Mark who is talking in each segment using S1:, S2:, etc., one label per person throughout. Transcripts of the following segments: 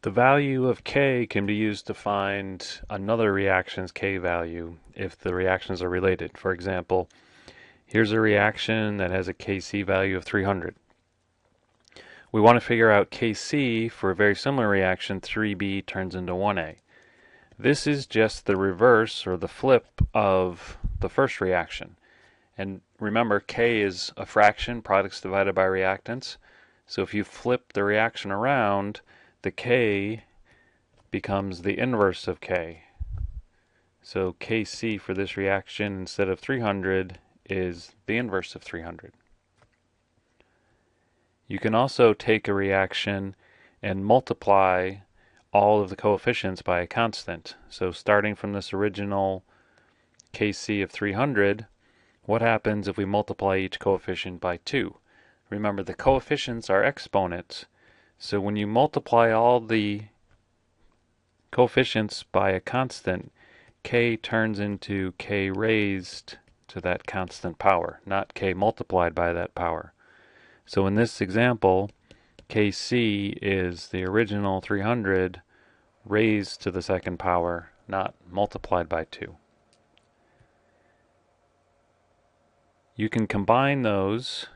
S1: The value of K can be used to find another reaction's K value if the reactions are related. For example, here's a reaction that has a Kc value of 300. We want to figure out Kc for a very similar reaction, 3b turns into 1a. This is just the reverse or the flip of the first reaction. And remember, K is a fraction, products divided by reactants. So if you flip the reaction around, the K becomes the inverse of K. So Kc for this reaction instead of 300 is the inverse of 300. You can also take a reaction and multiply all of the coefficients by a constant. So starting from this original Kc of 300, what happens if we multiply each coefficient by 2? Remember, the coefficients are exponents, so when you multiply all the coefficients by a constant, k turns into k raised to that constant power, not k multiplied by that power. So in this example, Kc is the original 300 raised to the second power, not multiplied by 2. You can combine those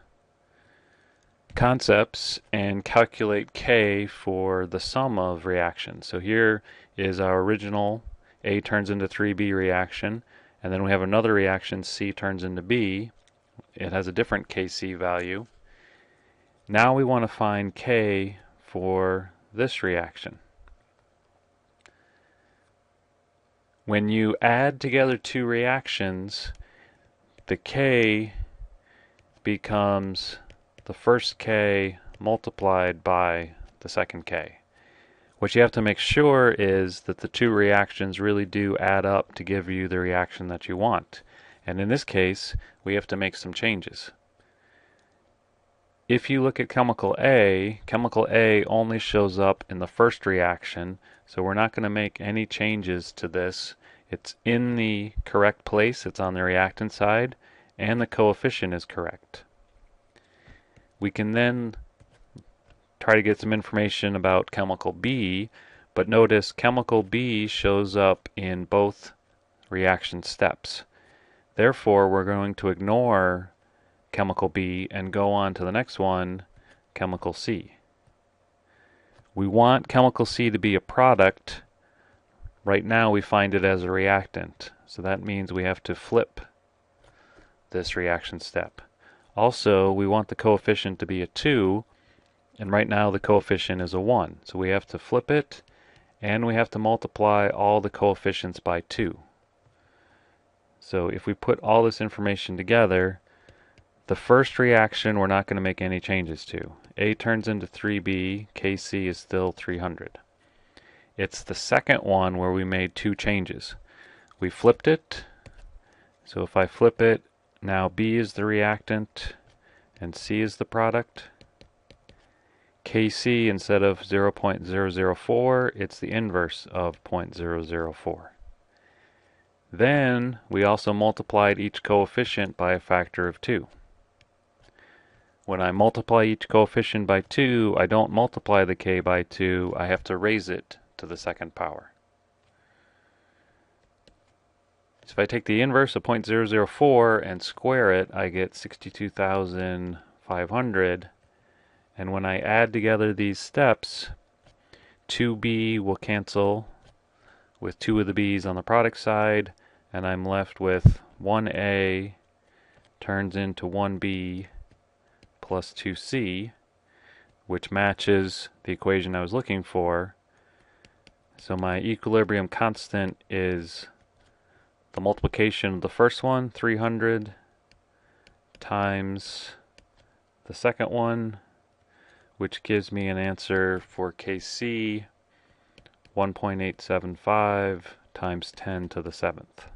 S1: concepts and calculate K for the sum of reactions. So here is our original A turns into 3B reaction, and then we have another reaction, C turns into B. It has a different Kc value. Now we want to find K for this reaction. When you add together two reactions, the K becomes the first K multiplied by the second K. What you have to make sure is that the two reactions really do add up to give you the reaction that you want. And in this case, we have to make some changes. If you look at chemical A only shows up in the first reaction, so we're not going to make any changes to this. It's in the correct place, it's on the reactant side, and the coefficient is correct. We can then try to get some information about chemical B, but notice chemical B shows up in both reaction steps. Therefore, we're going to ignore chemical B and go on to the next one, chemical C. We want chemical C to be a product. Right now we find it as a reactant, so that means we have to flip this reaction step. Also, we want the coefficient to be a 2, and right now the coefficient is a 1. So we have to flip it, and we have to multiply all the coefficients by 2. So if we put all this information together, the first reaction we're not going to make any changes to. A turns into 3B, Kc is still 300. It's the second one where we made two changes. We flipped it, so if I flip it, now B is the reactant and C is the product. Kc, instead of 0.004, it's the inverse of 0.004. Then we also multiplied each coefficient by a factor of 2. When I multiply each coefficient by 2, I don't multiply the K by 2, I have to raise it to the second power. So if I take the inverse of 0.004 and square it, I get 62,500. And when I add together these steps, 2b will cancel with 2 of the b's on the product side, and I'm left with 1a turns into 1b plus 2c, which matches the equation I was looking for. So my equilibrium constant is the multiplication of the first one, 300, times the second one, which gives me an answer for Kc, 1.875 times 10 to the 7th.